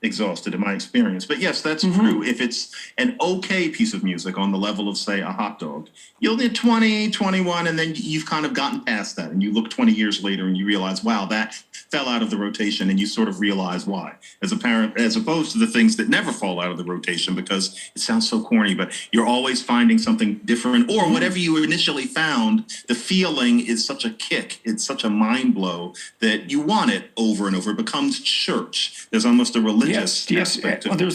exhausted in my experience. But yes, that's true. If it's an okay piece of music on the level of, say, a hot dog, you'll get 20, 21, and then you've kind of gotten past that. And you look 20 years later and you realize, wow, that fell out of the rotation, and you sort of realize why. As a parent, as opposed to the things that never fall out of the rotation because it sounds so corny, but you're always finding something different, or whatever you initially found, the feeling is such a kick, it's such a mind blow that you want it over and over. It becomes church. There's almost a religious aspect. Well, there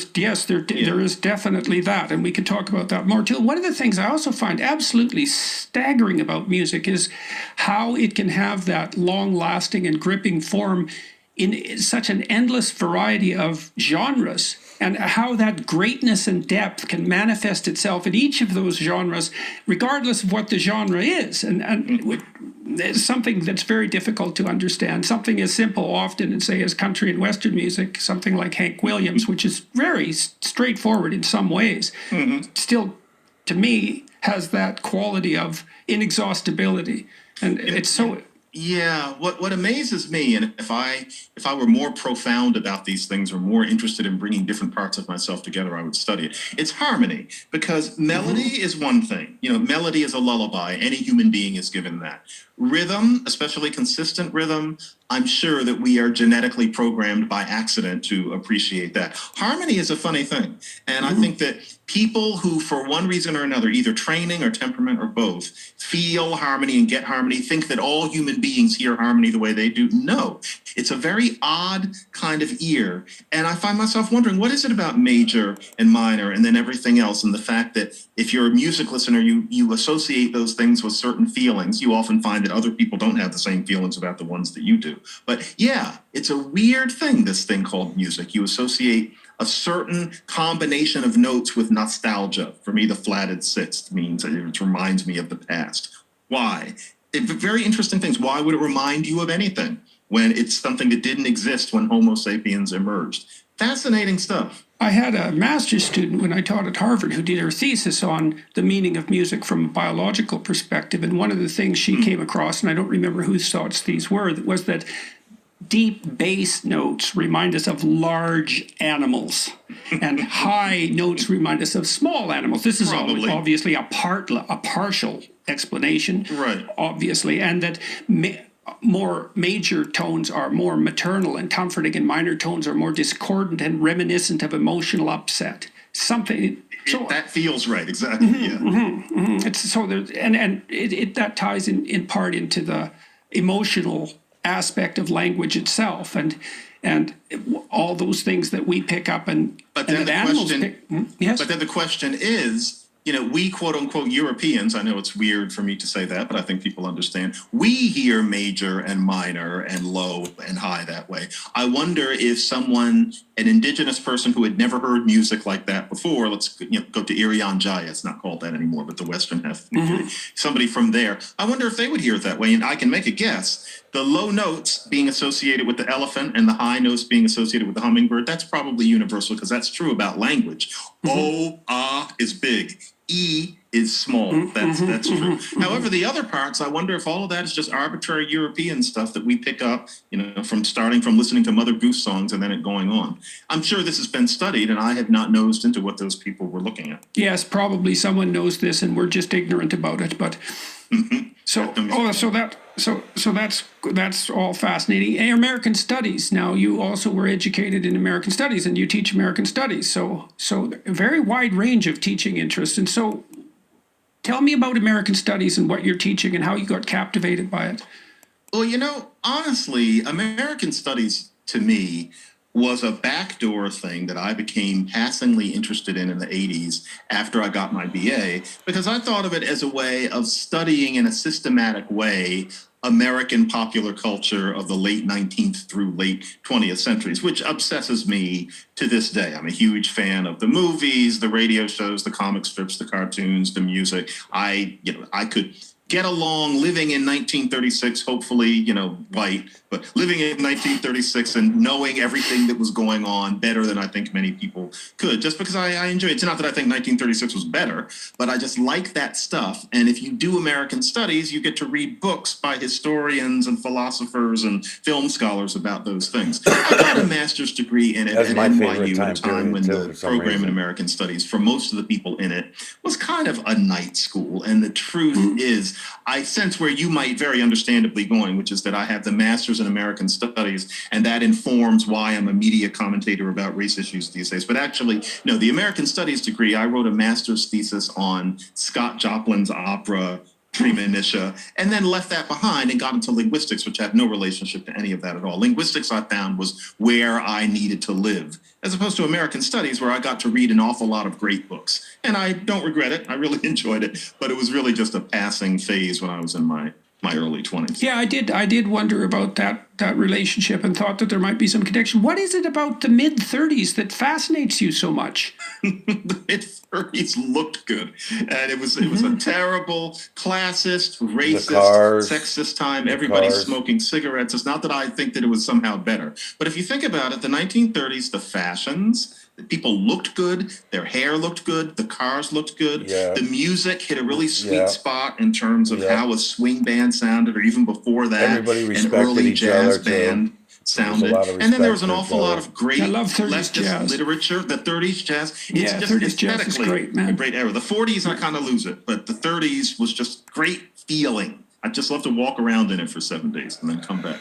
is definitely that, and we can talk about that more too. One of the things I also find absolutely staggering about music is how it can have that long-lasting and gripping form in such an endless variety of genres, and how that greatness and depth can manifest itself in each of those genres, regardless of what the genre is. And it's something that's very difficult to understand. Something as simple often and say as country and western music, something like Hank Williams, which is very straightforward in some ways, still, to me, has that quality of inexhaustibility. And it's so... Yeah, what amazes me, and if I were more profound about these things or more interested in bringing different parts of myself together, I would study it. It's harmony, because melody is one thing. You know, melody is a lullaby. Any human being is given that. Rhythm, especially consistent rhythm, I'm sure that we are genetically programmed by accident to appreciate that. Harmony is a funny thing. And I think that people who, for one reason or another, either training or temperament or both, feel harmony and get harmony, think that all human beings hear harmony the way they do. No, it's a very odd kind of ear. And I find myself wondering, what is it about major and minor and then everything else? And the fact that if you're a music listener, you associate those things with certain feelings. You often find that other people don't have the same feelings about the ones that you do. But yeah, it's a weird thing, this thing called music. You associate a certain combination of notes with nostalgia. For me, the flatted sixth means it reminds me of the past. Why? Very interesting things. Why would it remind you of anything when it's something that didn't exist when Homo sapiens emerged? Fascinating stuff. I had a master's student when I taught at Harvard who did her thesis on the meaning of music from a biological perspective. And one of the things she came across, and I don't remember whose thoughts these were, was that deep bass notes remind us of large animals, and high notes remind us of small animals. This is obviously a partial explanation, right? Obviously, and that more major tones are more maternal and comforting, and minor tones are more discordant and reminiscent of emotional upset. Something. So, that feels right, exactly. It's so there, and it that ties in part into the emotional aspect of language itself, and all those things that we pick up, but then the question is, you know, we quote unquote Europeans, I know it's weird for me to say that, but I think people understand, we hear major and minor and low and high that way. I wonder if an indigenous person who had never heard music like that before, let's go to Irian Jaya, it's not called that anymore, but the Western half, somebody from there, I wonder if they would hear it that way. And I can make a guess. The low notes being associated with the elephant and the high notes being associated with the hummingbird, that's probably universal, because that's true about language. O, ah is big. E is small. That's true. However, the other parts, I wonder if all of that is just arbitrary European stuff that we pick up, from starting from listening to Mother Goose songs and then it going on. I'm sure this has been studied, and I have not nosed into what those people were looking at. Yes, probably someone knows this, and we're just ignorant about it. But that's all fascinating. American Studies. Now, you also were educated in American Studies, and you teach American Studies. So a very wide range of teaching interests. And so, tell me about American Studies and what you're teaching and how you got captivated by it. Well, honestly, American Studies to me was a backdoor thing that I became passingly interested in the 80s after I got my BA, because I thought of it as a way of studying in a systematic way American popular culture of the late 19th through late 20th centuries, which obsesses me to this day. I'm a huge fan of the movies, the radio shows, the comic strips, the cartoons, the music. I could get along living in 1936, hopefully, white, but living in 1936 and knowing everything that was going on better than I think many people could, just because I enjoy it. It's not that I think 1936 was better, but I just like that stuff. And if you do American studies, you get to read books by historians and philosophers and film scholars about those things. I got a master's degree in it That's at my favorite NYU at a time time when period, too, the for some program in reason. American studies, for most of the people in it, was kind of a night school. And the truth is, I sense where you might very understandably going, which is that I have the master's in American studies, and that informs why I'm a media commentator about race issues these days. But actually, no, the American studies degree, I wrote a master's thesis on Scott Joplin's opera Premonition, and then left that behind and got into linguistics, which had no relationship to any of that at all. Linguistics, I found, was where I needed to live, as opposed to American studies, where I got to read an awful lot of great books. And I don't regret it. I really enjoyed it, but it was really just a passing phase when I was in my early 20s. Yeah, I did wonder about that relationship and thought that there might be some connection. What is it about the mid-30s that fascinates you so much? The mid-30s looked good, and it was a terrible, classist, racist, sexist time. Everybody's smoking cigarettes. It's not that I think that it was somehow better, but if you think about it, the 1930s, the fashions, people looked good, their hair looked good, the cars looked good, the music hit a really sweet spot in terms of how a swing band sounded, or even before that, Everybody an respected early each jazz other, band sounded. And then there was an awful lot of great leftist literature. The 30s jazz, it's just 30s jazz is great, man. a great era. The 40s, I kind of lose it, but the 30s was just great feeling. I just love to walk around in it for 7 days and then come back.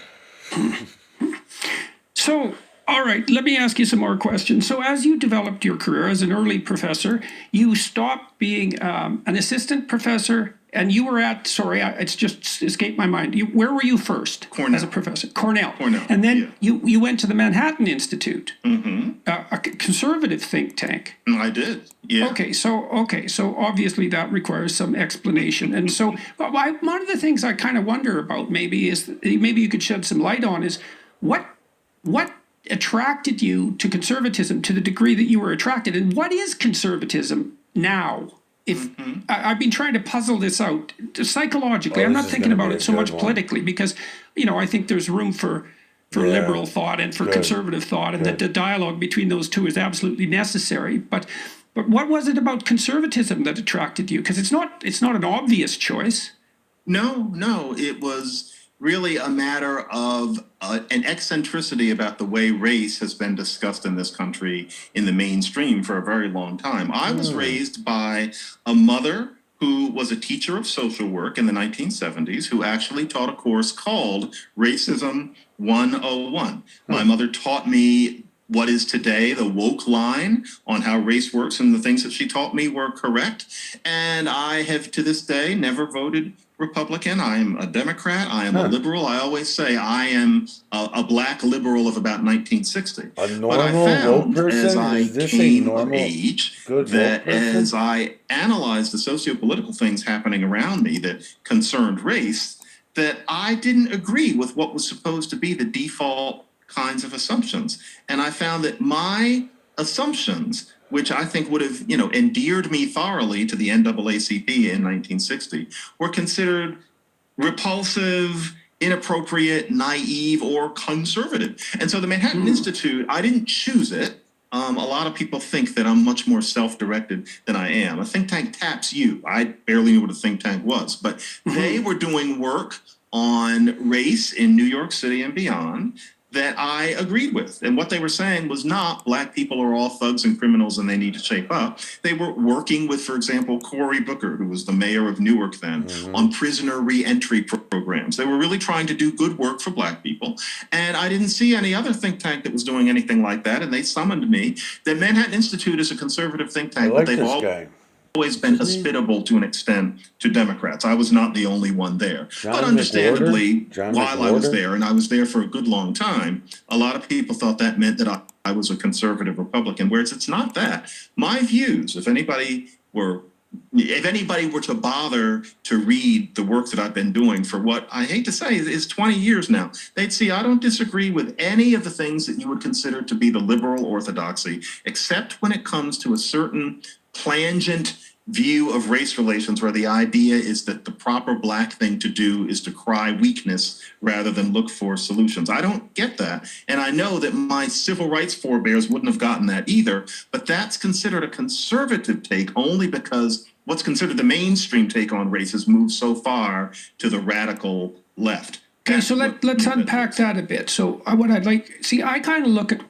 So, all right, let me ask you some more questions. So as you developed your career as an early professor, you stopped being an assistant professor, and you were at, it's just escaped my mind. Where were you first? Cornell. As a professor? Cornell. Cornell, And then you went to the Manhattan Institute, a conservative think tank. I did, yeah. Okay, so obviously that requires some explanation. And so one of the things I kind of wonder about maybe you could shed some light on is what attracted you to conservatism to the degree that you were attracted, and what is conservatism now? If I've been trying to puzzle this out psychologically, I'm not thinking about it so much politically, because I think there's room for liberal thought and for conservative thought, and that the dialogue between those two is absolutely necessary. But what was it about conservatism that attracted you? Because it's not an obvious choice. No, it was really a matter of an eccentricity about the way race has been discussed in this country in the mainstream for a very long time. I was raised by a mother who was a teacher of social work in the 1970s, who actually taught a course called Racism 101. My mother taught me what is today the woke line on how race works, and the things that she taught me were correct. And I have, to this day, never voted Republican. I am a Democrat. I am a liberal. I always say I am a black liberal of about 1960. A normal but I found woke person? as I Is this came a normal, of age good that woke person? as I analyzed the socio-political things happening around me that concerned race, that I didn't agree with what was supposed to be the default kinds of assumptions. And I found that my assumptions, which I think would have, endeared me thoroughly to the NAACP in 1960, were considered repulsive, inappropriate, naive, or conservative. And so the Manhattan Institute, I didn't choose it. A lot of people think that I'm much more self-directed than I am. A think tank taps you. I barely knew what a think tank was, but they were doing work on race in New York City and beyond that I agreed with. And what they were saying was not black people are all thugs and criminals and they need to shape up. They were working with, for example, Cory Booker, who was the mayor of Newark then, on prisoner reentry programs. They were really trying to do good work for black people. And I didn't see any other think tank that was doing anything like that. And they summoned me. The Manhattan Institute is a conservative think tank, but they've always been hospitable to an extent to Democrats. I was not the only one there. But understandably, while I was there, and I was there for a good long time, a lot of people thought that meant that I was a conservative Republican, whereas it's not that. My views, if anybody were to bother to read the work that I've been doing for what I hate to say is 20 years now, they'd see I don't disagree with any of the things that you would consider to be the liberal orthodoxy, except when it comes to a certain plangent view of race relations where the idea is that the proper Black thing to do is to cry weakness rather than look for solutions. I don't get that. And I know that my civil rights forebears wouldn't have gotten that either, but that's considered a conservative take only because what's considered the mainstream take on race has moved so far to the radical left. Okay, so let's unpack that a bit. So what I'd like, see, I kind of look at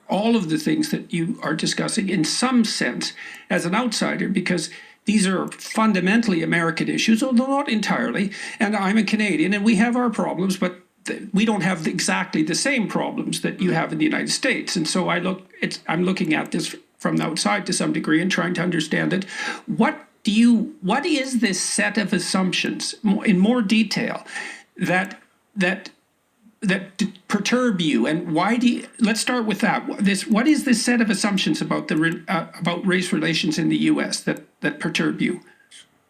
all of the things that you are discussing in some sense as an outsider, because these are fundamentally American issues, although not entirely. And I'm a Canadian, and we have our problems, but we don't have exactly the same problems that you have in the United States. And so I'm looking at this from the outside to some degree and trying to understand it. What is this set of assumptions in more detail that perturb you, and why do you, let's start with that. What is this set of assumptions about about race relations in the U.S. that perturb you?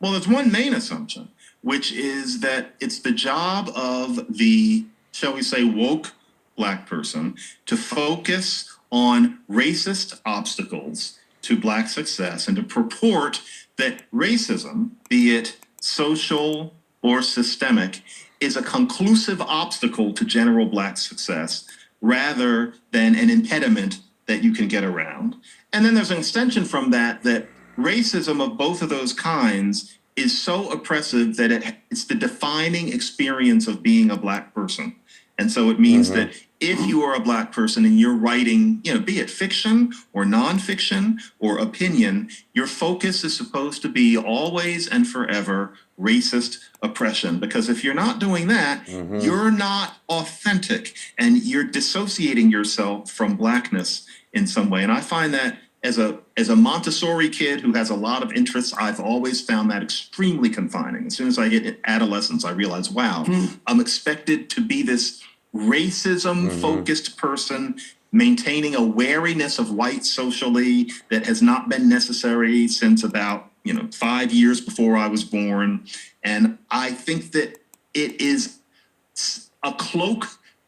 Well, there's one main assumption, which is that it's the job of the, shall we say, woke Black person to focus on racist obstacles to Black success and to purport that racism, be it social or systemic, is a conclusive obstacle to general Black success rather than an impediment that you can get around. And then there's an extension from that racism of both of those kinds is so oppressive that it's the defining experience of being a Black person. And so it means that if you are a Black person and you're writing, be it fiction or nonfiction or opinion, your focus is supposed to be always and forever racist oppression. Because if you're not doing that, you're not authentic and you're dissociating yourself from Blackness in some way. And I find that as a Montessori kid who has a lot of interests, I've always found that extremely confining. As soon as I hit adolescence, I realize, wow, I'm expected to be this racism-focused person maintaining a wariness of white socially that has not been necessary since about 5 years before I was born. And I think that it is a cloak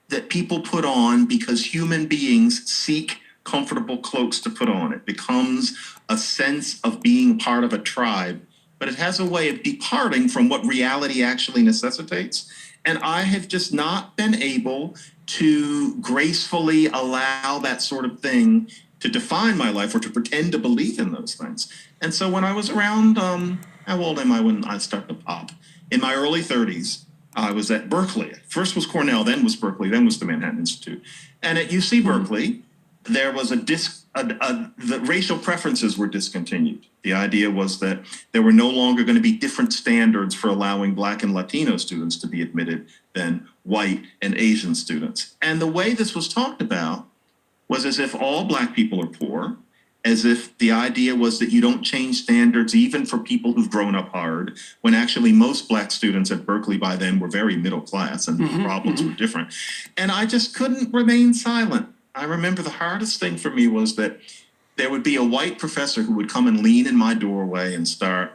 that people put on because human beings seek comfortable cloaks to put on. It becomes a sense of being part of a tribe, but it has a way of departing from what reality actually necessitates. And I have just not been able to gracefully allow that sort of thing to define my life or to pretend to believe in those things. And so when I was around, how old am I when I started to pop? In my early 30s, I was at Berkeley. First was Cornell, then was Berkeley, then was the Manhattan Institute. And at UC Berkeley, there was the racial preferences were discontinued. The idea was that there were no longer going to be different standards for allowing Black and Latino students to be admitted than white and Asian students. And the way this was talked about was as if all Black people are poor, as if the idea was that you don't change standards even for people who've grown up hard, when actually most Black students at Berkeley by then were very middle class and the problems were different. And I just couldn't remain silent. I remember the hardest thing for me was that there would be a white professor who would come and lean in my doorway and start,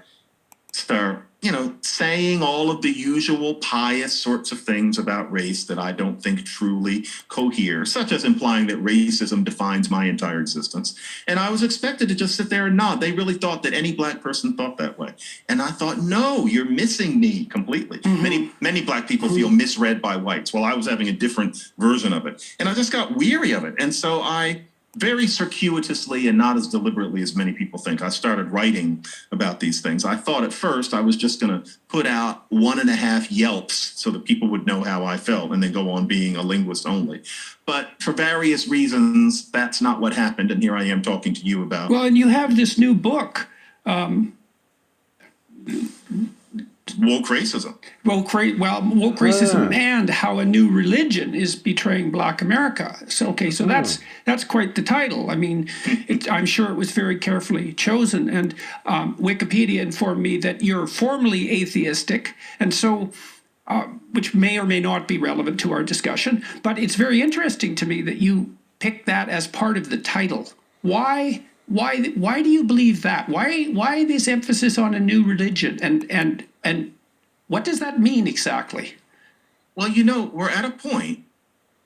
saying all of the usual pious sorts of things about race that I don't think truly cohere, such as implying that racism defines my entire existence. And I was expected to just sit there and nod. They really thought that any Black person thought that way. And I thought, no, you're missing me completely. Many Black people feel misread by whites. Well, I was having a different version of it. And I just got weary of it. And so I very circuitously and not as deliberately as many people think, I started writing about these things. I thought at first I was just going to put out 1.5 Yelps so that people would know how I felt and then go on being a linguist only. But for various reasons, that's not what happened. And here I am talking to you about. Well, and you have this new book. Woke racism. Woke racism and how a new religion is betraying Black America. So that's quite the title. I mean, I'm sure it was very carefully chosen. And Wikipedia informed me that you're formally atheistic, and so which may or may not be relevant to our discussion. But it's very interesting to me that you picked that as part of the title. Why? Why do you believe that? Why this emphasis on a new religion? And what does that mean exactly? Well, we're at a point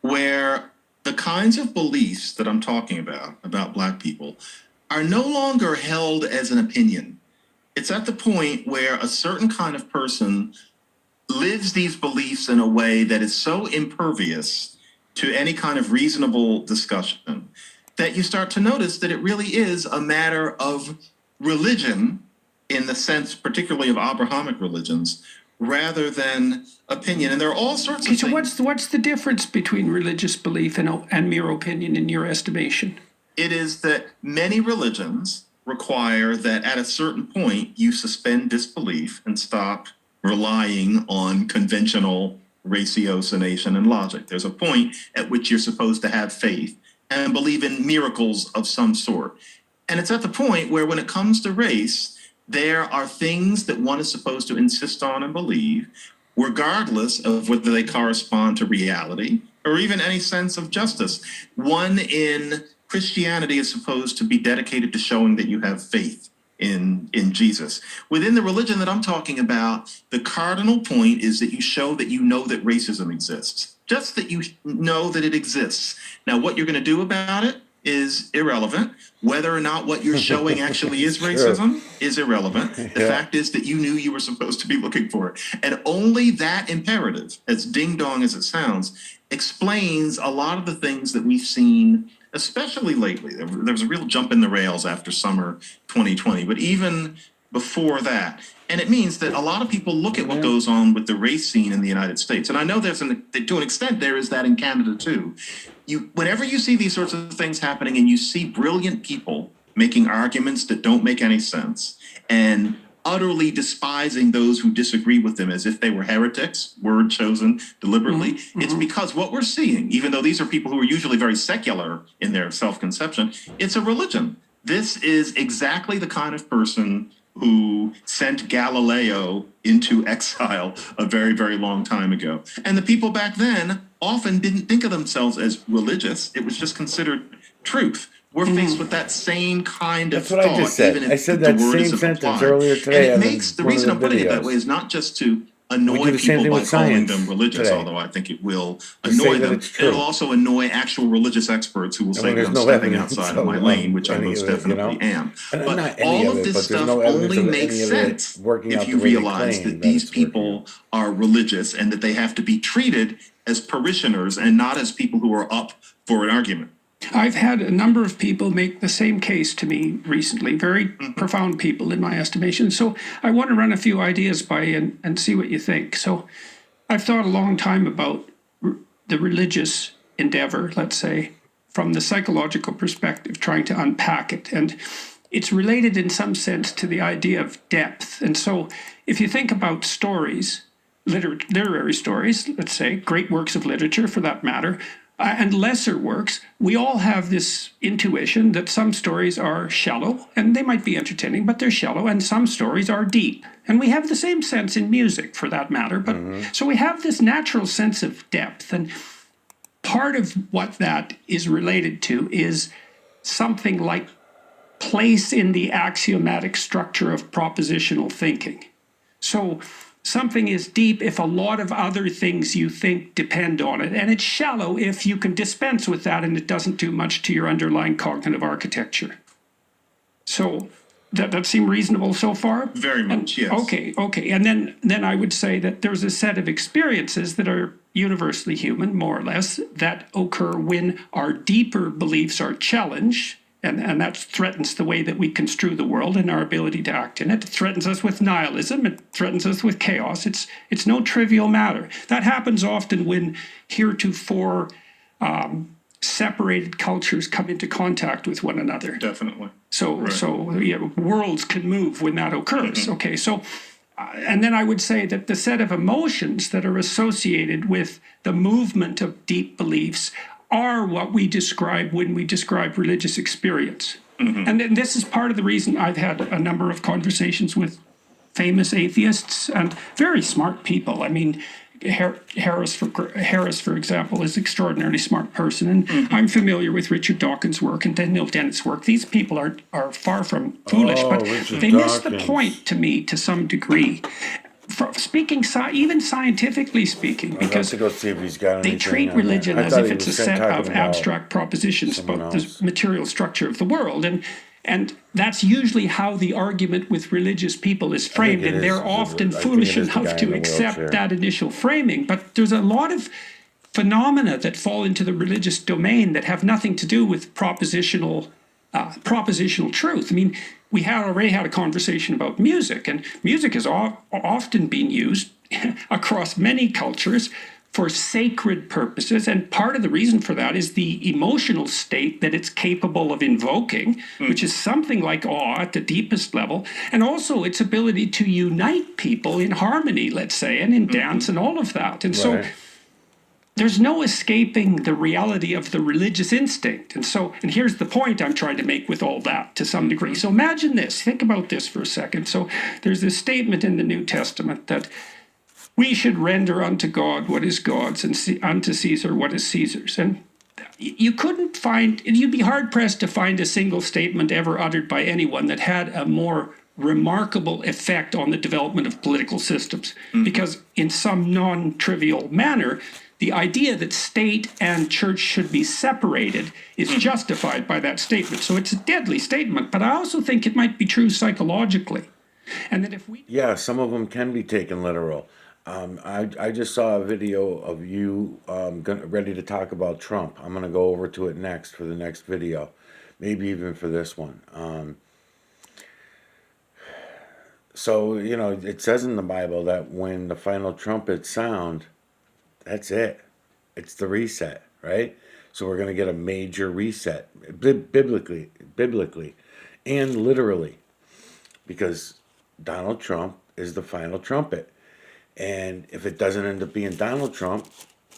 where the kinds of beliefs that I'm talking about Black people, are no longer held as an opinion. It's at the point where a certain kind of person lives these beliefs in a way that is so impervious to any kind of reasonable discussion that you start to notice that it really is a matter of religion in the sense particularly of Abrahamic religions rather than opinion. And there are all sorts of So things. what's the difference between religious belief and mere opinion in your estimation? It is that many religions require that at a certain point you suspend disbelief and stop relying on conventional ratiocination and logic. There's a point at which you're supposed to have faith and believe in miracles of some sort. And it's at the point where, when it comes to race, there are things that one is supposed to insist on and believe, regardless of whether they correspond to reality or even any sense of justice. One in Christianity is supposed to be dedicated to showing that you have faith in Jesus. Within the religion that I'm talking about, the cardinal point is that you show that you know that racism exists, just that you know that it exists. Now, what you're going to do about it is irrelevant. Whether or not what you're showing actually is racism is irrelevant. The fact is that you knew you were supposed to be looking for it. And only that imperative, as ding-dong as it sounds, explains a lot of the things that we've seen, especially lately. There was a real jump in the rails after summer 2020, but even before that. And it means that a lot of people look at what goes on with the race scene in the United States. And I know to an extent, there is that in Canada too. Whenever you see these sorts of things happening and you see brilliant people making arguments that don't make any sense and utterly despising those who disagree with them as if they were heretics, word chosen deliberately, it's because what we're seeing, even though these are people who are usually very secular in their self-conception, it's a religion. This is exactly the kind of person who sent Galileo into exile a very, very long time ago. And the people back then often didn't think of themselves as religious. It was just considered truth. We're faced with that same kind of thought. I just said. Even if I said the that word same isn't sentence applied. earlier today. And it makes the reason I'm putting it that way is not just to annoy the same people thing by with calling science them religious, today. although I think it will We say annoy that them. it's true. It'll also annoy actual religious experts who will say when that there's I'm no stepping evidence outside of, of my lane, which I any most of it, definitely am. And But not any all of of it, this but there's stuff no evidence only of makes any of it sense working if out you the way they realize claim that that these it's working people are religious and that they have to be treated as parishioners and not as people who are up for an argument. I've had a number of people make the same case to me recently, very profound people in my estimation. So I want to run a few ideas by you and see what you think. So I've thought a long time about the religious endeavor, let's say, from the psychological perspective, trying to unpack it. And it's related in some sense to the idea of depth. And so if you think about stories, literary stories, let's say, great works of literature for that matter, and lesser works, we all have this intuition that some stories are shallow, and they might be entertaining, but they're shallow, and some stories are deep. And we have the same sense in music, for that matter. But so we have this natural sense of depth, and part of what that is related to is something like place in the axiomatic structure of propositional thinking. So something is deep if a lot of other things you think depend on it, and it's shallow if you can dispense with that and it doesn't do much to your underlying cognitive architecture. So that seem reasonable so far? Very much, yes. Okay. And then I would say that there's a set of experiences that are universally human, more or less, that occur when our deeper beliefs are challenged. And that threatens the way that we construe the world and our ability to act in it. It threatens us with nihilism. It threatens us with chaos. It's no trivial matter. That happens often when heretofore separated cultures come into contact with one another. Definitely. So worlds can move when that occurs. Okay, so and then I would say that the set of emotions that are associated with the movement of deep beliefs are what we describe when we describe religious experience. And then this is part of the reason I've had a number of conversations with famous atheists and very smart people. I mean, Harris, for example, is an extraordinarily smart person, and I'm familiar with Richard Dawkins' work and Neil Dennett's work. These people are far from foolish, but Richard they miss the Dawkins. point to me to some degree. Even scientifically speaking, because to go see if he's got they anything treat on that. religion I as thought if he it's a was set talking of about abstract propositions someone about else. the material structure of the world. And And that's usually how the argument with religious people is framed, and they're often foolish enough to accept that initial framing. But there's a lot of phenomena that fall into the religious domain that have nothing to do with propositional truth. I mean, we had already had a conversation about music, and music is often being used across many cultures for sacred purposes, and part of the reason for that is the emotional state that it's capable of invoking, which is something like awe at the deepest level, and also its ability to unite people in harmony, let's say, and in dance and all of that. And so there's no escaping the reality of the religious instinct. And here's the point I'm trying to make with all that to some degree. So imagine this, think about this for a second. So there's this statement in the New Testament that we should render unto God what is God's and unto Caesar what is Caesar's. And you couldn't find, you'd be hard pressed to find a single statement ever uttered by anyone that had a more remarkable effect on the development of political systems. Because in some non-trivial manner, the idea that state and church should be separated is justified by that statement. So it's a deadly statement, but I also think it might be true psychologically. And that if we... Yeah, some of them can be taken literal. I just saw a video of you ready to talk about Trump. I'm going to go over to it next for the next video, maybe even for this one. So, you know, it says in the Bible that when the final trumpet sound, that's it. It's the reset, right? So we're going to get a major reset, biblically, and literally, because Donald Trump is the final trumpet. And if it doesn't end up being Donald Trump,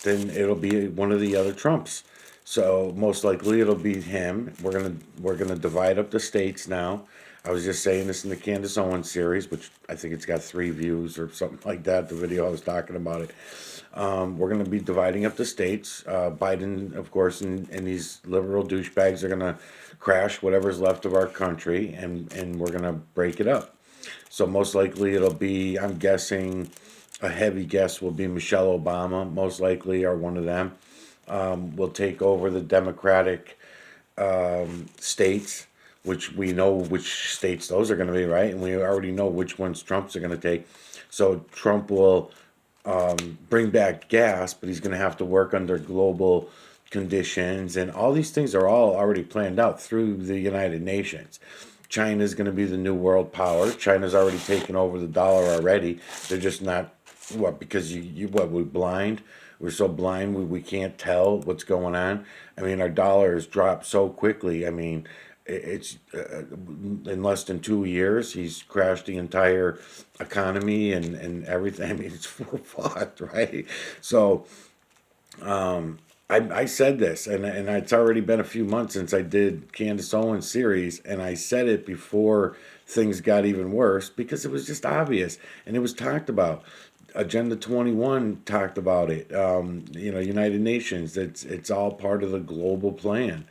then it'll be one of the other Trumps. So most likely it'll be him. We're gonna divide up the states now. I was just saying this in the Candace Owens series, which I think it's got 3 views or something like that. The video I was talking about it. We're gonna be dividing up the states. Biden, of course, and these liberal douchebags are gonna crash whatever's left of our country, and we're gonna break it up. So most likely it'll be, I'm guessing, a heavy guess will be Michelle Obama, most likely, or one of them, will take over the Democratic states, which we know which states those are going to be, right? And we already know which ones Trump's are going to take. So Trump will bring back gas, but he's going to have to work under global conditions. And all these things are all already planned out through the United Nations. China's going to be the new world power. China's already taken over the dollar already. They're just not, because we're blind? We're so blind we can't tell what's going on. I mean, our dollar has dropped so quickly. I mean, it's in less than 2 years, he's crashed the entire economy and everything. I mean, it's fucked, right? So, I said this, and it's already been a few months since I did Candace Owens series, and I said it before things got even worse because it was just obvious, and it was talked about. Agenda 21 talked about it. You know, United Nations. It's all part of the global plan,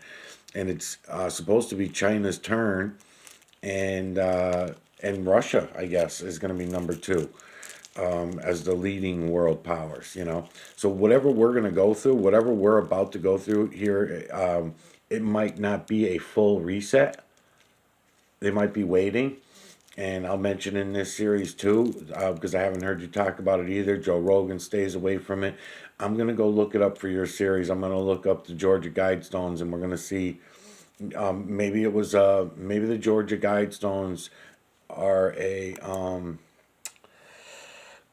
and it's supposed to be China's turn, and Russia, I guess, is going to be number 2. As the leading world powers, you know. So whatever we're going to go through, whatever we're about to go through here, it might not be a full reset. They might be waiting. And I'll mention in this series too, because I haven't heard you talk about it either. Joe Rogan stays away from it. I'm going to go look it up for your series. I'm going to look up the Georgia Guidestones, and we're going to see, maybe it was, maybe the Georgia Guidestones are a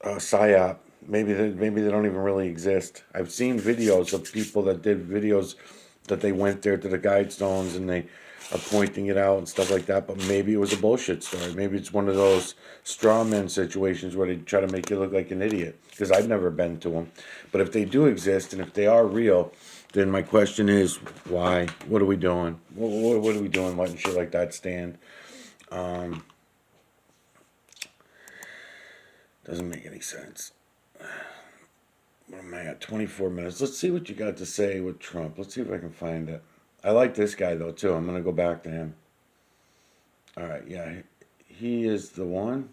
psyop. Maybe they don't even really exist. I've seen videos of people that did videos that they went there to the Guidestones and they are pointing it out and stuff like that. But maybe it was a bullshit story. Maybe it's one of those straw man situations where they try to make you look like an idiot. Because I've never been to them. But if they do exist and if they are real, then my question is, why? What are we doing? What are we doing letting shit like that stand? Doesn't make any sense. What am I at? 24 minutes. Let's see what you got to say with Trump. Let's see if I can find it. I like this guy, though, too. I'm going to go back to him. All right, yeah. He is the one.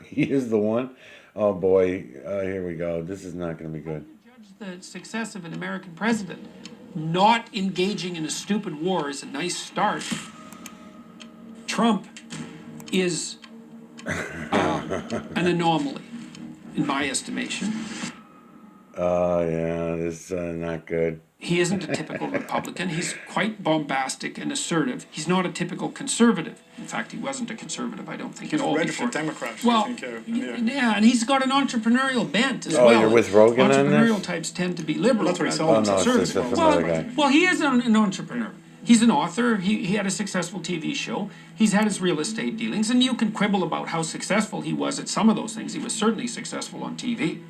He is the one. Oh, boy. Here we go. This is not going to be good. Judge the success of an American president. Not engaging in a stupid war is a nice start. Trump is an anomaly, in my estimation. Oh, yeah, this is not good. He isn't a typical Republican. He's quite bombastic and assertive. He's not a typical conservative. In fact, he wasn't a conservative, I don't think, at all. Registered Democrat, Well, I think. yeah, and he's got an entrepreneurial bent as Oh, well. you're with Rogan on Entrepreneurial this? types tend to be liberal. That's what he's rather selling. than Oh, no, it's conservative. just another guy. Well, he is an entrepreneur. He's an author. He had a successful TV show. He's had his real estate dealings, and you can quibble about how successful he was at some of those things. He was certainly successful on TV,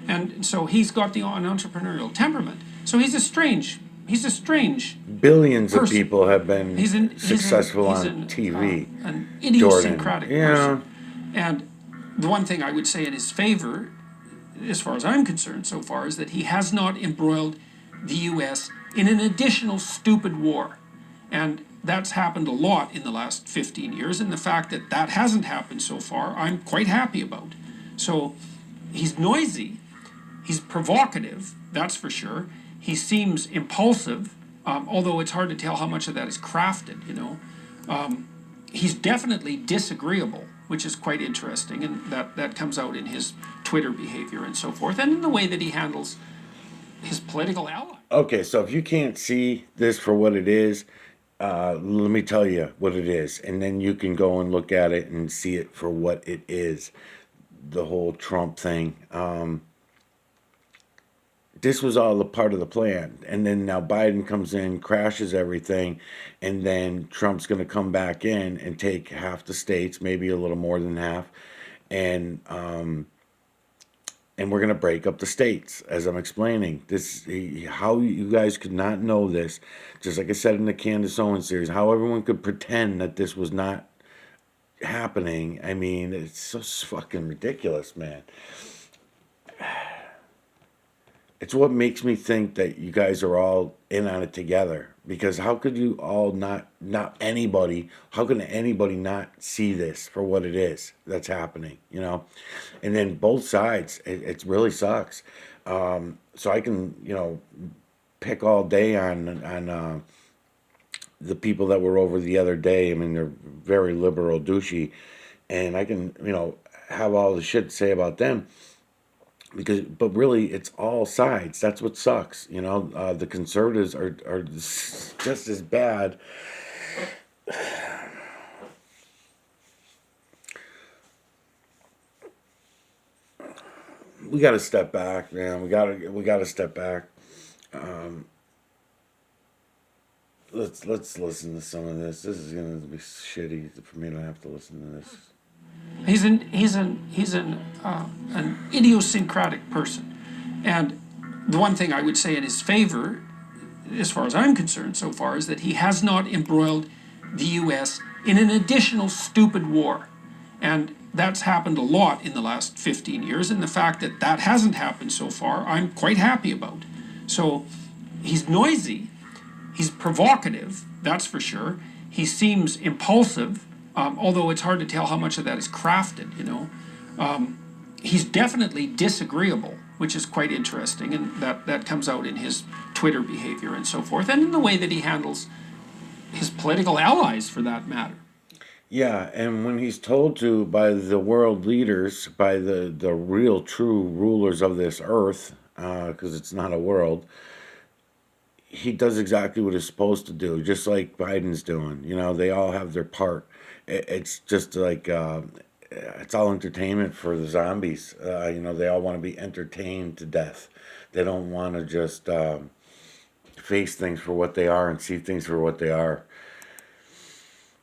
and so he's got an entrepreneurial temperament. So he's a strange. Billions of person. people have been successful he's on TV. An idiosyncratic Jordan. Yeah. person. And the one thing I would say in his favor, as far as I'm concerned so far, is that he has not embroiled the U.S. in an additional stupid war. And that's happened a lot in the last 15 years, and the fact that that hasn't happened so far, I'm quite happy about. So he's noisy, he's provocative, that's for sure. He seems impulsive, although it's hard to tell how much of that is crafted, you know. He's definitely disagreeable, which is quite interesting, and that comes out in his Twitter behavior and so forth, and in the way that he handles his political ally. Okay, so if you can't see this for what it is, let me tell you what it is, and then you can go and look at it and see it for what it is. The whole Trump thing. This was all a part of the plan, and then now Biden comes in, crashes everything, and then Trump's going to come back in and take half the states, maybe a little more than half, and we're going to break up the states, as I'm explaining. This, how you guys could not know this, just like I said in the Candace Owens series, how everyone could pretend that this was not happening. I mean, it's so fucking ridiculous, man. It's what makes me think that you guys are all in on it together. Because how could you all not anybody, how can anybody not see this for what it is that's happening, you know? And then both sides, it really sucks. So I can, you know, pick all day on the people that were over the other day. I mean, they're very liberal, douchey. And I can, you know, have all the shit to say about them. But really, it's all sides. That's what sucks. You know, the conservatives are just as bad. We got to step back, man. We got to step back. Let's listen to some of this. This is gonna be shitty for me to have to listen to this. He's an idiosyncratic person, and the one thing I would say in his favor, as far as I'm concerned so far, is that he has not embroiled the U.S. in an additional stupid war, and that's happened a lot in the last 15 years, and the fact that that hasn't happened so far, I'm quite happy about. So he's noisy, he's provocative, that's for sure. He seems impulsive, although it's hard to tell how much of that is crafted, you know. He's definitely disagreeable, which is quite interesting, and that comes out in his Twitter behavior and so forth, and in the way that he handles his political allies, for that matter. Yeah, and when he's told to by the world leaders, by the real true rulers of this earth, because it's not a world, he does exactly what he's supposed to do, just like Biden's doing. You know, they all have their part. It's just like it's all entertainment for the zombies. You know, they all want to be entertained to death. They don't want to just face things for what they are and see things for what they are.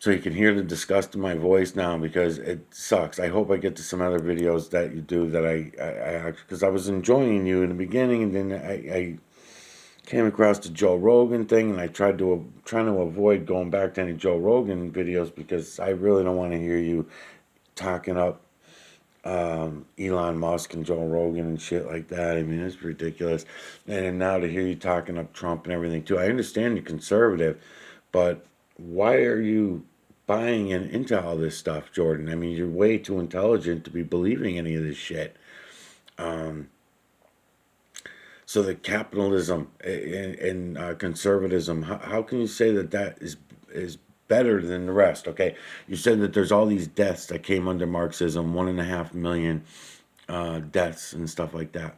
So you can hear the disgust in my voice now because it sucks. I hope I get to some other videos that you do that I because I was enjoying you in the beginning, and then I came across the Joe Rogan thing, and I trying to avoid going back to any Joe Rogan videos because I really don't want to hear you talking up Elon Musk and Joe Rogan and shit like that. I mean, it's ridiculous. And now to hear you talking up Trump and everything too. I understand you're conservative, but why are you buying into all this stuff, Jordan? I mean, you're way too intelligent to be believing any of this shit. So the capitalism and conservatism, how can you say that is better than the rest. Okay, you said that there's all these deaths that came under Marxism, 1.5 million deaths and stuff like that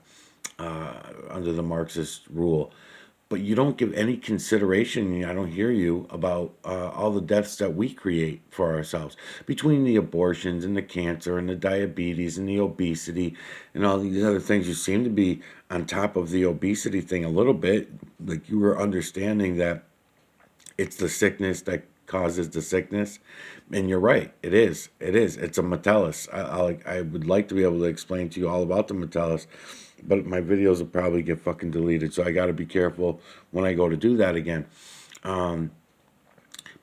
under the Marxist rule. But you don't give any consideration, I don't hear you, about all the deaths that we create for ourselves. Between the abortions and the cancer and the diabetes and the obesity and all these other things, you seem to be on top of the obesity thing a little bit. Like you were understanding that it's the sickness that causes the sickness. And you're right, it is. It is. It's a metellus. I would like to be able to explain to you all about the metellus, but my videos will probably get fucking deleted. So I got to be careful when I go to do that again. But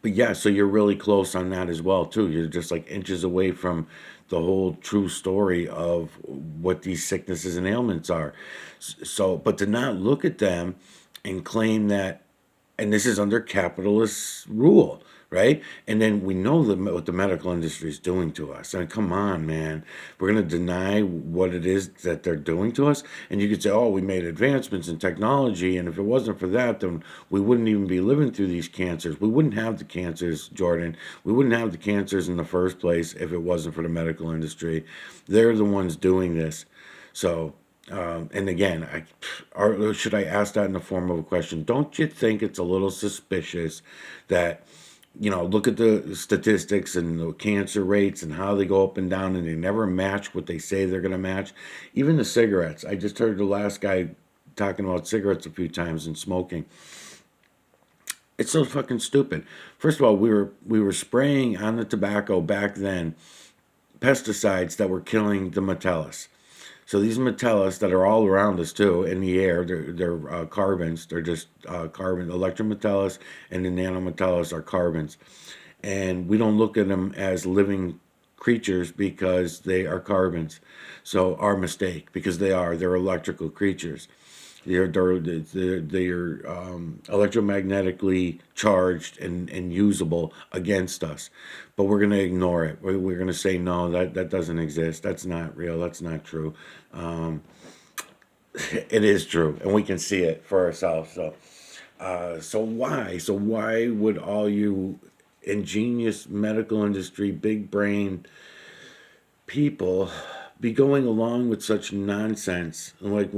yeah, so you're really close on that as well too. You're just like inches away from the whole true story of what these sicknesses and ailments are. So, but to not look at them and claim that, and this is under capitalist rule, right? And then we know what the medical industry is doing to us. I mean, come on, man. We're going to deny what it is that they're doing to us. And you could say, oh, we made advancements in technology. And if it wasn't for that, then we wouldn't even be living through these cancers. We wouldn't have the cancers, Jordan. We wouldn't have the cancers in the first place if it wasn't for the medical industry. They're the ones doing this. So, and again, or should I ask that in the form of a question? Don't you think it's a little suspicious that, look at the statistics and the cancer rates and how they go up and down and they never match what they say they're going to match? Even the cigarettes. I just heard the last guy talking about cigarettes a few times and smoking. It's so fucking stupid. First of all, we were spraying on the tobacco back then pesticides that were killing the metellus. So these metellus that are all around us too in the air, they're carbons. They're just carbon. Electrometellus and the nanometellus are carbons, and we don't look at them as living creatures because they are carbons. So our mistake, because they're electrical creatures. They're electromagnetically charged and usable against us, but we're going to ignore it. We're going to say no, that doesn't exist. That's not real. That's not true. It is true, and we can see it for ourselves. So why? So why would all you ingenious medical industry, big brain people be going along with such nonsense like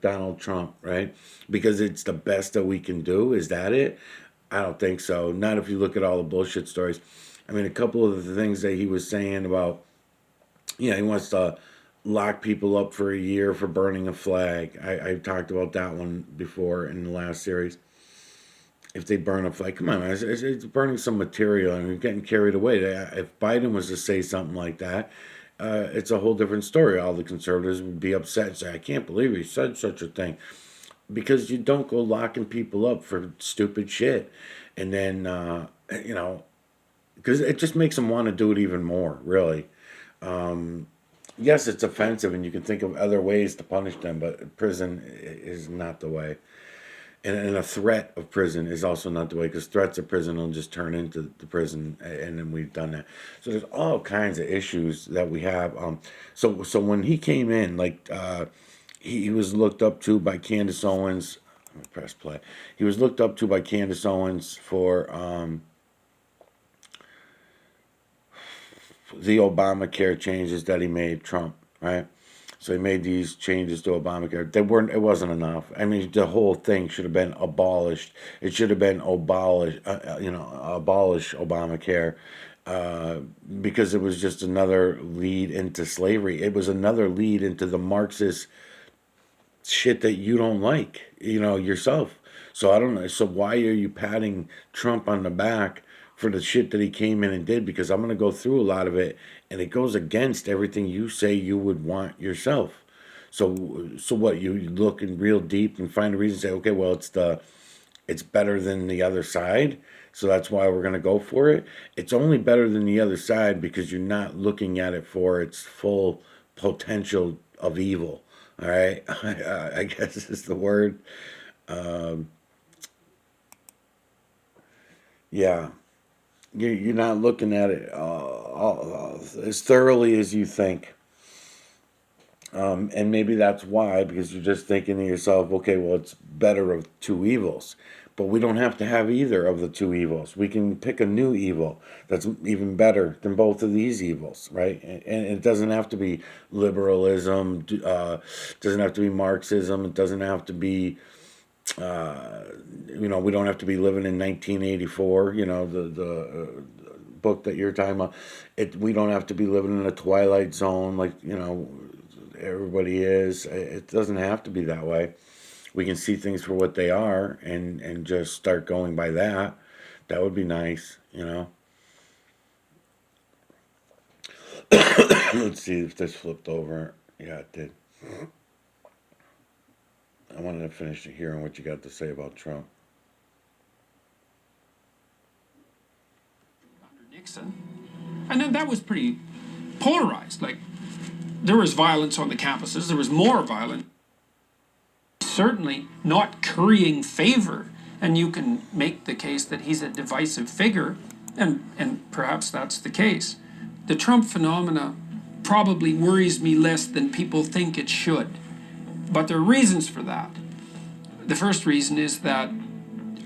Donald Trump, right? Because it's the best that we can do. Is that it? I don't think so. Not if you look at all the bullshit stories. I mean, a couple of the things that he was saying about, he wants to lock people up for a year for burning a flag. I talked about that one before in the last series. If they burn a flag, come on, man, it's burning some material and getting carried away. If Biden was to say something like that, it's a whole different story. All the conservatives would be upset and say, I can't believe he said such a thing. Because you don't go locking people up for stupid shit. And then, because it just makes them want to do it even more, really. Yes, it's offensive and you can think of other ways to punish them, but prison is not the way. And a threat of prison is also not the way, because threats of prison will just turn into the prison, and then we've done that. So there's all kinds of issues that we have. So when he came in, like he was looked up to by Candace Owens. I'm gonna press play. He was looked up to by Candace Owens for the Obamacare changes that he made, Trump, right? So he made these changes to Obamacare. It wasn't enough. I mean, the whole thing should have been abolished. It should have been abolish Obamacare, because it was just another lead into slavery. It was another lead into the Marxist shit that you don't like, yourself. So I don't know. So why are you patting Trump on the back for the shit that he came in and did? Because I'm going to go through a lot of it, and it goes against everything you say you would want yourself. So what? You look in real deep and find a reason to say, okay, well, it's better than the other side, so that's why we're going to go for it. It's only better than the other side because you're not looking at it for its full potential of evil. All right, I guess is the word. Yeah. You're not looking at it as thoroughly as you think. And maybe that's why, because you're just thinking to yourself, okay, well, it's better of two evils. But we don't have to have either of the two evils. We can pick a new evil that's even better than both of these evils, right? And it doesn't have to be liberalism, doesn't have to be Marxism, it doesn't have to be, we don't have to be living in 1984, the book that you're talking about. We don't have to be living in a twilight zone like, everybody is. It doesn't have to be that way. We can see things for what they are and just start going by that. That would be nice. Let's see if this flipped over. Yeah, it did. I wanted to finish hearing what you got to say about Trump. Under Nixon, and then that was pretty polarized. Like, there was violence on the campuses. There was more violence. Certainly not currying favor, and you can make the case that he's a divisive figure, and perhaps that's the case. The Trump phenomena probably worries me less than people think it should, but there are reasons for that. The first reason is that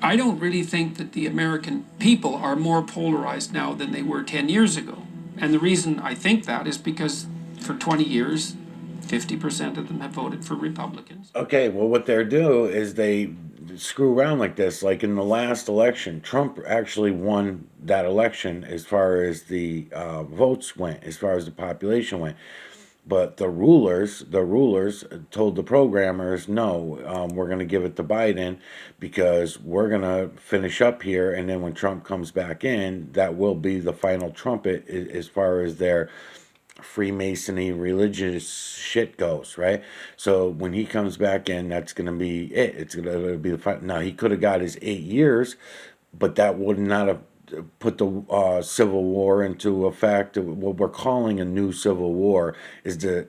I don't really think that the American people are more polarized now than they were 10 years ago. And the reason I think that is because for 20 years, 50% of them have voted for Republicans. Okay, well, what they're do is they screw around like this. Like in the last election, Trump actually won that election as far as the votes went, as far as the population went. But the rulers told the programmers, no, we're going to give it to Biden because we're going to finish up here. And then when Trump comes back in, that will be the final trumpet as far as their Freemasonry religious shit goes, right? So when he comes back in, that's going to be it. It's going to be the final. Now, he could have got his 8 years, but that would not have put the Civil War into effect. What we're calling a new Civil War is the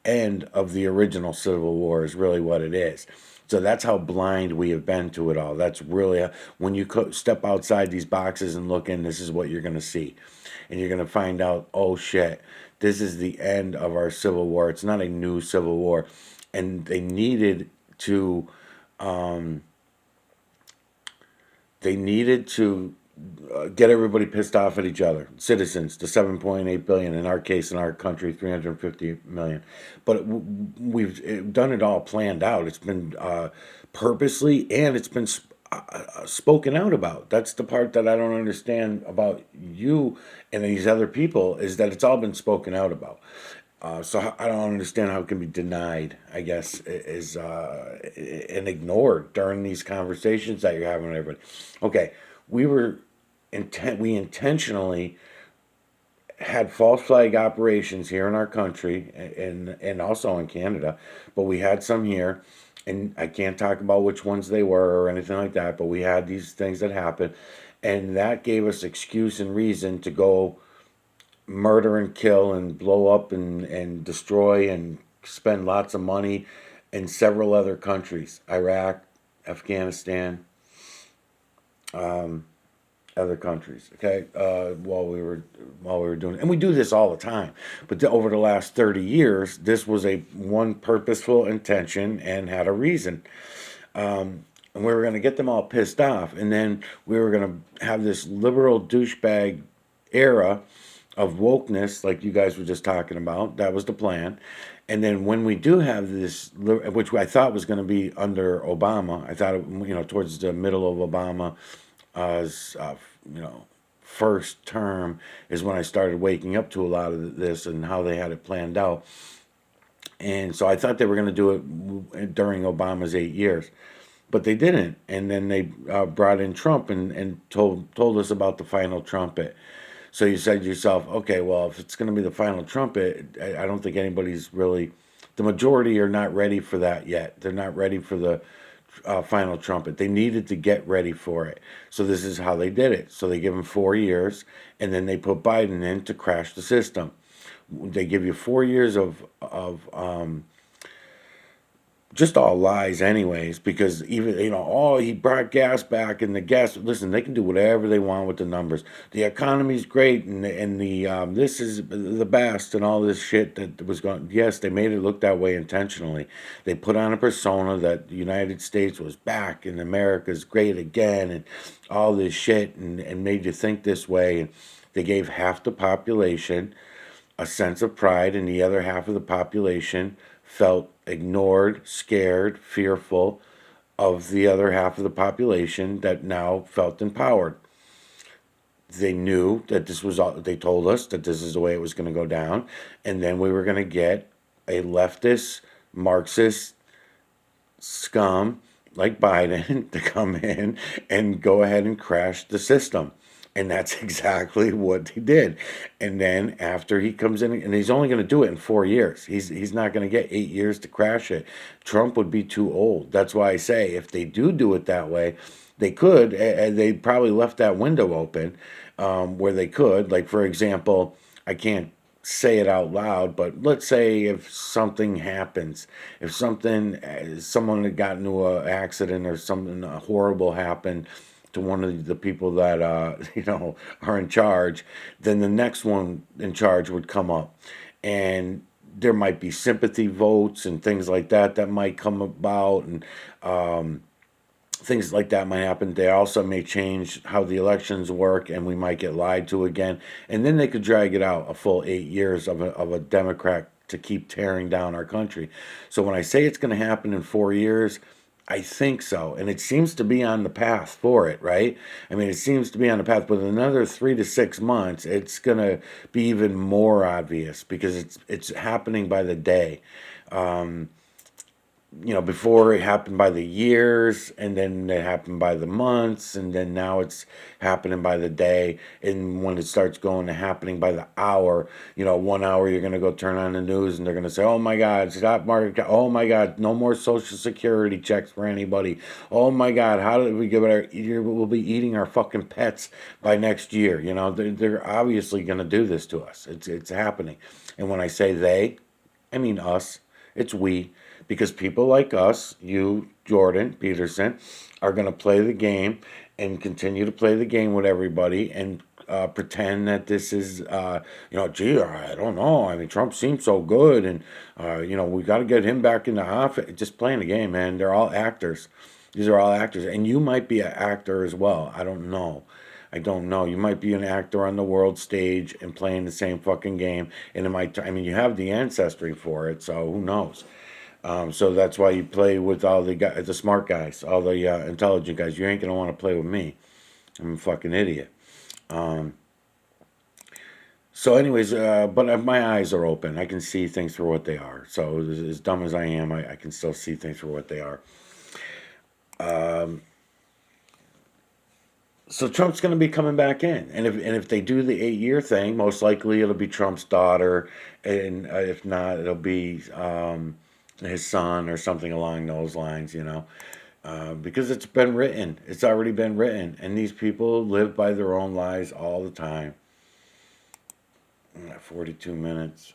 end of the original Civil War is really what it is. So that's how blind we have been to it all. That's really, when you step outside these boxes and look in, this is what you're going to see. And you're going to find out, oh shit, this is the end of our Civil War. It's not a new Civil War. And they needed to, get everybody pissed off at each other. Citizens, the 7.8 billion, in our case, in our country, 350 million. But we've done it all planned out. It's been purposely, and it's been spoken out about. That's the part that I don't understand about you and these other people, is that it's all been spoken out about. So I don't understand how it can be denied, I guess, is and ignored during these conversations that you're having with everybody. Okay, we intentionally had false flag operations here in our country and also in Canada, but we had some here, and I can't talk about which ones they were or anything like that, but we had these things that happened, and that gave us excuse and reason to go murder and kill and blow up and destroy and spend lots of money in several other countries, Iraq, Afghanistan, other countries, okay, while we were doing it. And we do this all the time, but over the last 30 years, this was a one purposeful intention and had a reason. And we were going to get them all pissed off, and then we were going to have this liberal douchebag era of wokeness, like you guys were just talking about. That was the plan. And then when we do have this, which I thought was going to be under Obama, I thought, towards the middle of Obama's, first term is when I started waking up to a lot of this and how they had it planned out. And so I thought they were going to do it during Obama's 8 years, but they didn't. And then they brought in Trump and told us about the final trumpet. So you said to yourself, okay, well, if it's going to be the final trumpet, I don't think anybody's really, the majority are not ready for that yet. They're not ready for the final trumpet. They needed to get ready for it. So this is how they did it. So they give him 4 years, and then they put Biden in to crash the system. They give you 4 years of just all lies anyways, because even, oh, he brought gas back, and the gas, listen, they can do whatever they want with the numbers. The economy's great, and the this is the best, and all this shit that was going, yes, they made it look that way intentionally. They put on a persona that the United States was back and America's great again, and all this shit, and made you think this way. And they gave half the population a sense of pride, and the other half of the population felt ignored, scared, fearful of the other half of the population that now felt empowered. They knew that this was all, they told us that this is the way it was going to go down, and then we were going to get a leftist, Marxist scum like Biden to come in and go ahead and crash the system. And that's exactly what he did. And then after he comes in, and he's only going to do it in 4 years. He's not going to get 8 years to crash it. Trump would be too old. That's why I say if they do it that way, they could. And they probably left that window open where they could. Like, for example, I can't say it out loud, but let's say if something happens, if someone had gotten into an accident or something horrible happened to one of the people that are in charge, then the next one in charge would come up, and there might be sympathy votes and things like that that might come about, and things like that might happen. They also may change how the elections work, and we might get lied to again. And then they could drag it out a full 8 years of a Democrat to keep tearing down our country. So when I say it's going to happen in 4 years, I think so. And it seems to be on the path for it, right? I mean, it seems to be on the path. But another 3 to 6 months, it's going to be even more obvious because it's happening by the day. Before it happened by the years, and then it happened by the months, and then now it's happening by the day. And when it starts going to happening by the hour, 1 hour you're going to go turn on the news and they're going to say, oh my God, stock market, oh my God, no more Social Security checks for anybody. Oh my God, how did we give it we'll be eating our fucking pets by next year. They're obviously going to do this to us. It's happening. And when I say they, I mean us. It's we. Because people like us, you, Jordan, Peterson, are going to play the game and continue to play the game with everybody and pretend that this is, gee, I don't know. I mean, Trump seems so good, and, we got to get him back in the office. Just playing the game, man. They're all actors. These are all actors. And you might be an actor as well. I don't know. You might be an actor on the world stage and playing the same fucking game. And you have the ancestry for it, so who knows? So that's why you play with all the smart guys, all the intelligent guys. You ain't gonna want to play with me. I'm a fucking idiot. So, anyways, but my eyes are open. I can see things for what they are. So, as dumb as I am, I can still see things for what they are. So Trump's going to be coming back in, and if they do the 8 year thing, most likely it'll be Trump's daughter, and if not, it'll be his son or something along those lines, because it's been written. It's already been written, and these people live by their own lies all the time. 42 minutes.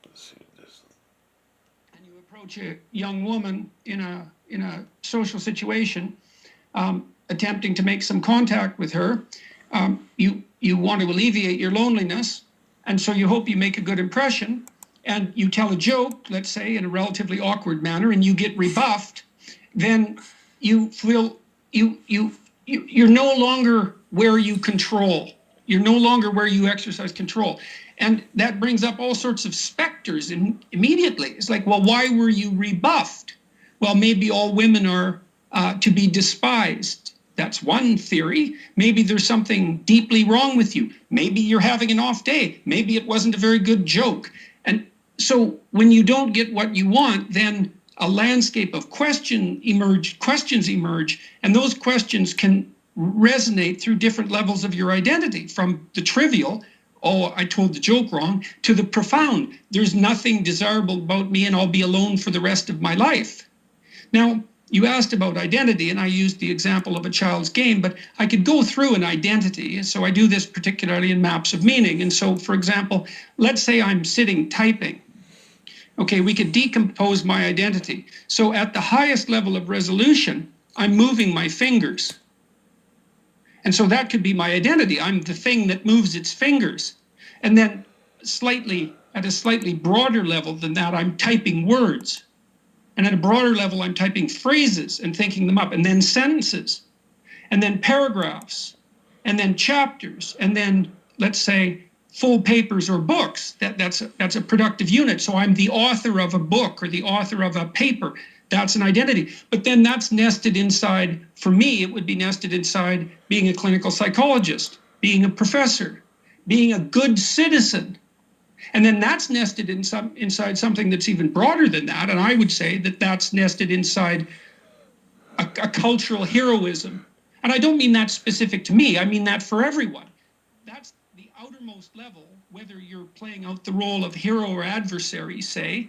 Let's see this. And you approach a young woman in a social situation, attempting to make some contact with her. You want to alleviate your loneliness, and so you hope you make a good impression, and you tell a joke, let's say, in a relatively awkward manner, and you get rebuffed. Then you feel you're no longer where you control. You're no longer where you exercise control. And that brings up all sorts of specters immediately. It's like, well, why were you rebuffed? Well, maybe all women are to be despised. That's one theory. Maybe there's something deeply wrong with you. Maybe you're having an off day. Maybe it wasn't a very good joke. And so when you don't get what you want, then a landscape of questions emerge, and those questions can resonate through different levels of your identity, from the trivial, oh, I told the joke wrong, to the profound, there's nothing desirable about me and I'll be alone for the rest of my life. Now, you asked about identity, and I used the example of a child's game, but I could go through an identity. So I do this particularly in maps of meaning. And so, for example, let's say I'm sitting typing, Okay, we could decompose my identity. So at the highest level of resolution, I'm moving my fingers. And so that could be my identity. I'm the thing that moves its fingers. And then at a slightly broader level than that, I'm typing words. And at a broader level, I'm typing phrases and thinking them up, and then sentences, and then paragraphs, and then chapters, and then, let's say, full papers or books. That's a productive unit. So I'm the author of a book or the author of a paper. That's an identity. But then that's nested inside, for me, it would be nested inside being a clinical psychologist, being a professor, being a good citizen. And then that's nested inside something that's even broader than that. And I would say that that's nested inside a cultural heroism. And I don't mean that specific to me. I mean that for everyone. That's the outermost level, whether you're playing out the role of hero or adversary, say,